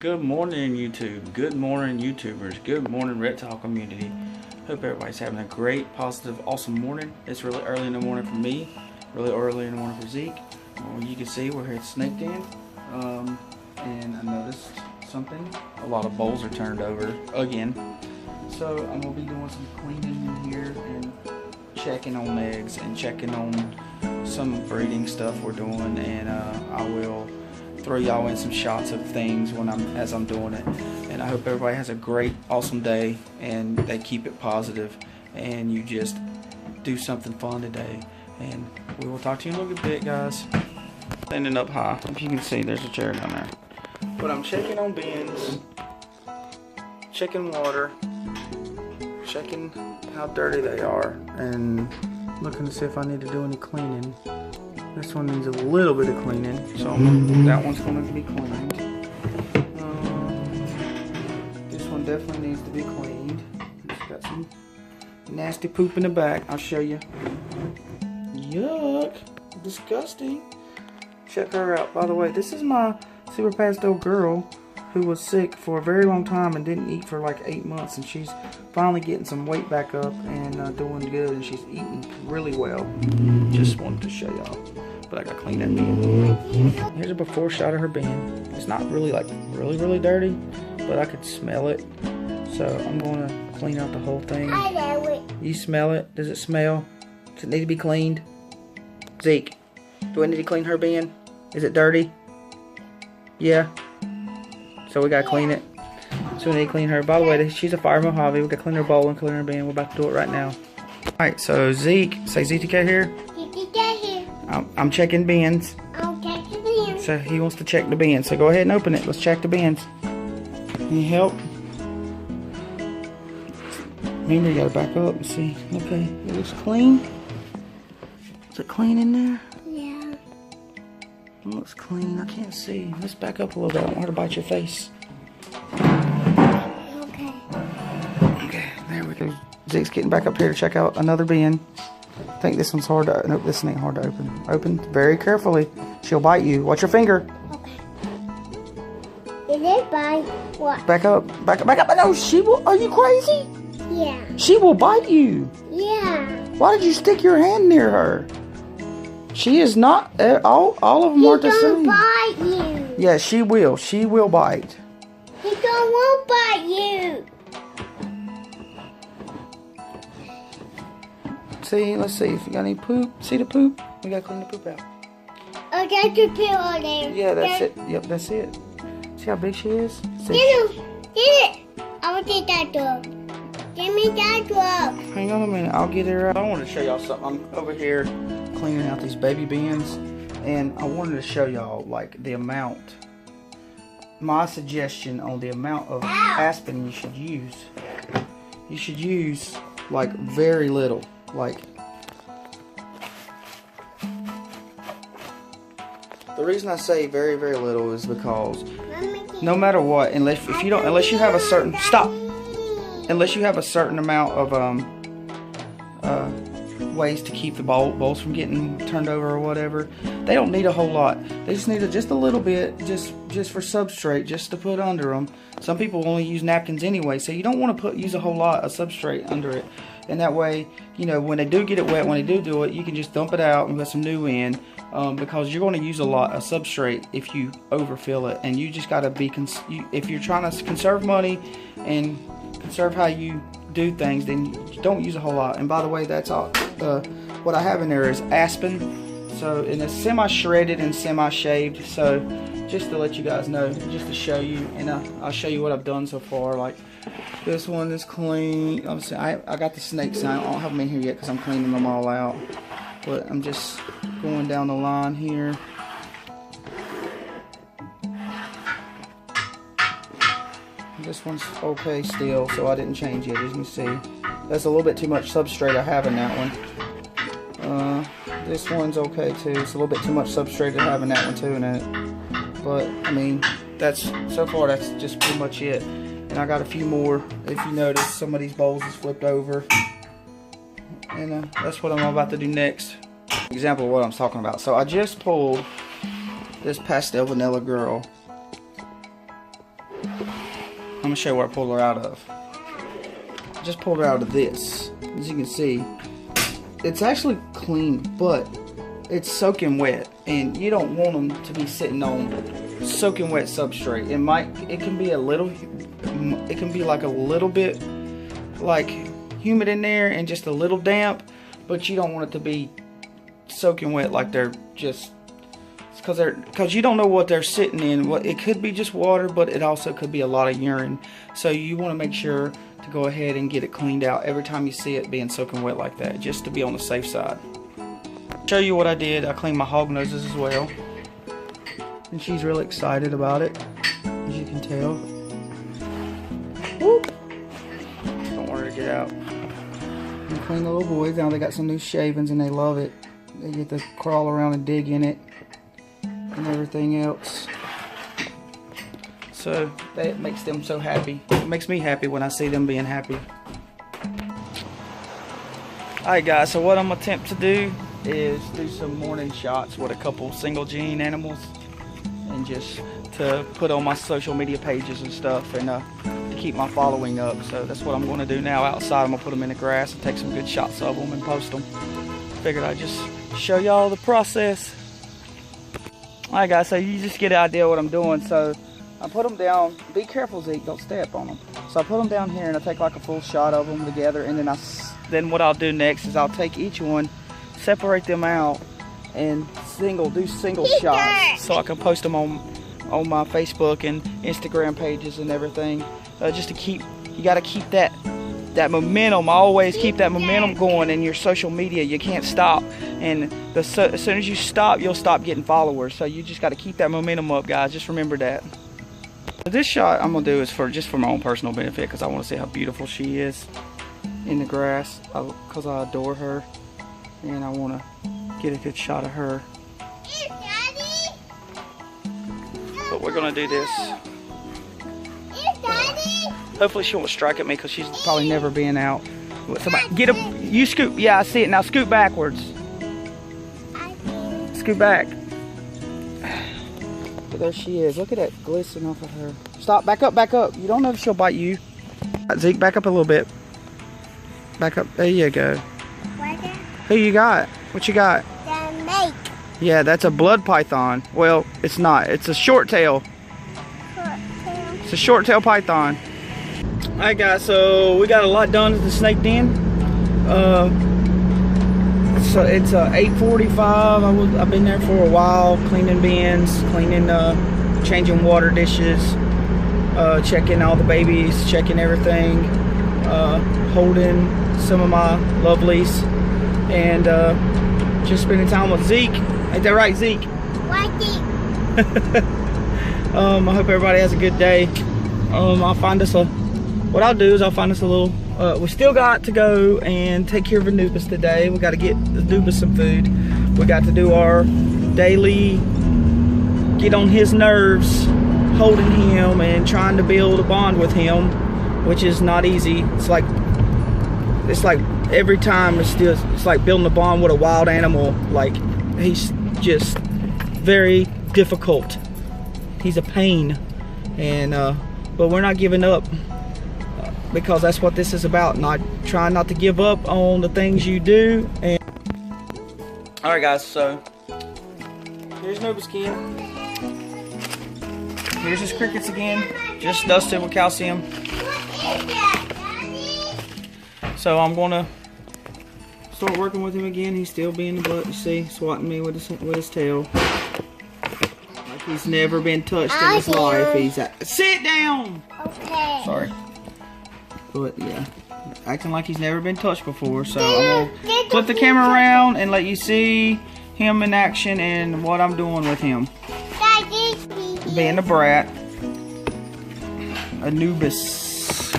Good morning, YouTube. Good morning, YouTubers. Good morning, reptile community. Hope everybody's having a great, positive, awesome morning. It's really early in the morning for me, really early in the morning for Zeke. You can see we're here at Snake Den, and I noticed something. A lot of bowls are turned over again. So I'm going to be doing some cleaning in here and checking on eggs and checking on some breeding stuff we're doing, and I will throw y'all in some shots of things as I'm doing it. And I hope everybody has a great, awesome day and they keep it positive and you just do something fun today. And we will talk to you in a little bit, guys. Standing up high, if you can see, there's a chair down there. But I'm checking on bins, checking water, checking how dirty they are, and looking to see if I need to do any cleaning. This one needs a little bit of cleaning, so that one's going to be cleaned. This one definitely needs to be cleaned. It's got some nasty poop in the back. I'll show you. Yuck. Disgusting. Check her out. By the way, this is my super pastel girl who was sick for a very long time and didn't eat for like 8 months, and she's finally getting some weight back up and doing good, and she's eating really well. Just wanted to show y'all. But I gotta clean that bin. Here's a before shot of her bin. It's not really like really dirty, but I could smell it. So I'm gonna clean out the whole thing. I know it. You smell it? Does it smell? Does it need to be cleaned? Zeke, do I need to clean her bin? Is it dirty? Yeah. So we gotta clean it. So we need to clean her. By the way, she's a fire Mojave. We gotta clean her bowl and clean her bin. We're about to do it right now. Alright, so Zeke, say ZTK here. I'm checking bins. I'll check the bins. So he wants to check the bins. So go ahead and open it. Let's check the bins. Any help? Remember, you gotta back up and see. Okay, it looks clean. Is it clean in there? Yeah. It looks clean. I can't see. Let's back up a little bit. I don't want her to bite your face. Okay. Okay, there we go. Zeke's getting back up here to check out another bin. I think this one's hard to, nope, this one ain't hard to open. Open very carefully. She'll bite you. Watch your finger. Okay. Is it bite? What? Back up. Back up. Back up. No, she will. Are you crazy? Yeah. She will bite you. Yeah. Why did you stick your hand near her? She is not. All of them are the same. He don't bite you. Yeah, she will. She will bite. He don't won't bite you. See, let's see if you got any poop. See the poop? We gotta clean the poop out. I got to put on there. Yeah, that's it. Yep, that's it. See how big she is? See? Get it. I will take that dog. Give me that dog. Hang on a minute. I'll get her out. I want to show y'all something. I'm over here cleaning out these baby bins, and I wanted to show y'all like the amount. My suggestion on the amount of aspen you should use. You should use like very little. Like, the reason I say very little is because no matter what, unless you have a certain unless you have a certain amount of ways to keep the bowls from getting turned over or whatever, they don't need a whole lot. They just need just a little bit, just for substrate, just to put under them. Some people only use napkins anyway, so you don't want to use a whole lot of substrate under it. And that way, you know, when they do get it wet, when they do it, you can just dump it out and put some new in, because you're going to use a lot of substrate if you overfill it. And you just got to be, if you're trying to conserve money and conserve how you do things, then you don't use a whole lot. And by the way, that's all. What I have in there is aspen, so, and it's semi-shredded and semi-shaved. So just to let you guys know, just to show you, and I'll show you what I've done so far. Like, this one is clean. Obviously, I got the snakes. I don't have them in here yet because I'm cleaning them all out. But I'm just going down the line here. This one's okay still, so I didn't change it. As you can see, that's a little bit too much substrate I have in that one. This one's okay too. It's a little bit too much substrate to have in that one too in it. But I mean, so far that's just pretty much it. And I got a few more. If you notice, some of these bowls is flipped over. And that's what I'm about to do next. Example of what I'm talking about. So I just pulled this pastel vanilla girl I'm gonna show you where I pulled her out of. I just pulled her out of this. As you can see, it's actually clean, but it's soaking wet, and you don't want them to be sitting on soaking wet substrate. It can be like a little bit like humid in there and just a little damp, but you don't want it to be soaking wet like they're just because you don't know what they're sitting in. It could be just water, but it also could be a lot of urine. So you want to make sure to go ahead and get it cleaned out every time you see it being soaking wet like that, just to be on the safe side. Show you what I did. I cleaned my hog noses as well, and she's really excited about it, as you can tell. Whoop. Don't want her to get out. And clean the little boys. Now they got some new shavings and they love it. They get to crawl around and dig in it and everything else. So that makes them so happy. It makes me happy when I see them being happy. Alright guys, so what I'm gonna attempt to do is do some morning shots with a couple single gene animals, and just to put on my social media pages and stuff, and to keep my following up. So that's what I'm going to do now. Outside, I'm going to put them in the grass and take some good shots of them and post them. Figured I'd just show y'all the process. Alright guys, so you just get an idea of what I'm doing. So I put them down. Be careful, Zeke, don't step on them. So I put them down here and I take like a full shot of them together, and then what I'll do next is I'll take each one, separate them out, and do single shots so I can post them on my Facebook and Instagram pages and everything. Just to keep, you got to keep that momentum. Always keep that momentum going in your social media. You can't stop, and as soon as you stop, you'll stop getting followers. So you just got to keep that momentum up, guys. Just remember that. This shot I'm gonna do is just for my own personal benefit, because I want to see how beautiful she is in the grass, because I adore her, and I want to get a good shot of her. But we're gonna do this. Hopefully she won't strike at me, because she's probably never been out. Somebody, get up. You scoot. Yeah, I see it. Now scoot backwards. Scoot back. But there she is. Look at that glisten off of her. Stop. Back up. Back up. You don't know if she'll bite you. Zeke, back up a little bit. Back up. There you go. Who you got? What you got? The snake. Yeah, that's a blood python. Well, it's not. It's a short tail. It's a short tail python. Alright guys, so we got a lot done at the snake den. So it's 8:45. I've been there for a while, cleaning bins, changing water dishes, checking all the babies, checking everything, holding some of my lovelies, and just spending time with Zeke. Ain't that right, Zeke? Right, Zeke. I hope everybody has a good day. What I'll do is I'll find us a little, we still got to go and take care of Anubis today. We got to get Anubis some food. We got to do our daily, get on his nerves, holding him and trying to build a bond with him, which is not easy. It's like every time it's like building a bond with a wild animal. Like, he's just very difficult. He's a pain, and but we're not giving up, because that's what this is about. Trying not to give up on the things you do. And all right guys, so here's Anubis again. Here's his crickets again, just dusted with calcium. So I'm gonna start working with him again. He's still being the butt, you see, swatting me with his tail. Like he's never been touched in his life. Sit down! Okay. Sorry. But yeah, acting like he's never been touched before. So I'm gonna flip the camera around and let you see him in action and what I'm doing with him. Being a brat. Anubis.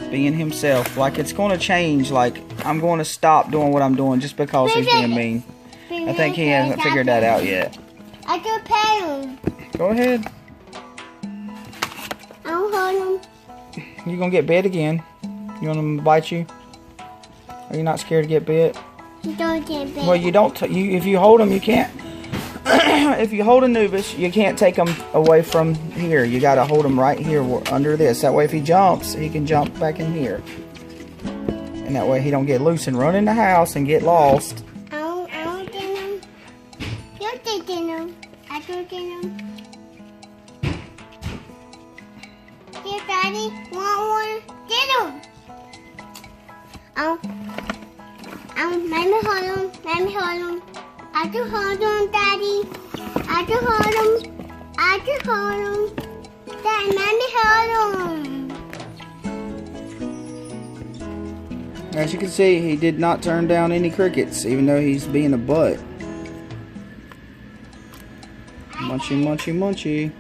Being himself. Like, it's going to change. Like, I'm going to stop doing what I'm doing just because he's being mean. I think he hasn't figured that out yet. I can pet him. Go ahead. I'll hold him. You gonna get bit again? You want him to bite you? Are you not scared to get bit? You don't get bit. Well, you don't. If you hold him, you can't. if you hold Anubis, you can't take him away from here. You got to hold him right here under this. That way if he jumps, he can jump back in here. And that way he don't get loose and run in the house and get lost. I don't get him. You take him. I don't get him. Here, Daddy. Want one? Get him. Let me hold him. Let me hold him. I can hold him, Daddy. I can hold him. I can hold him. Daddy, let me hold him. As you can see, he did not turn down any crickets, even though he's being a butt. Munchy, munchy, munchy.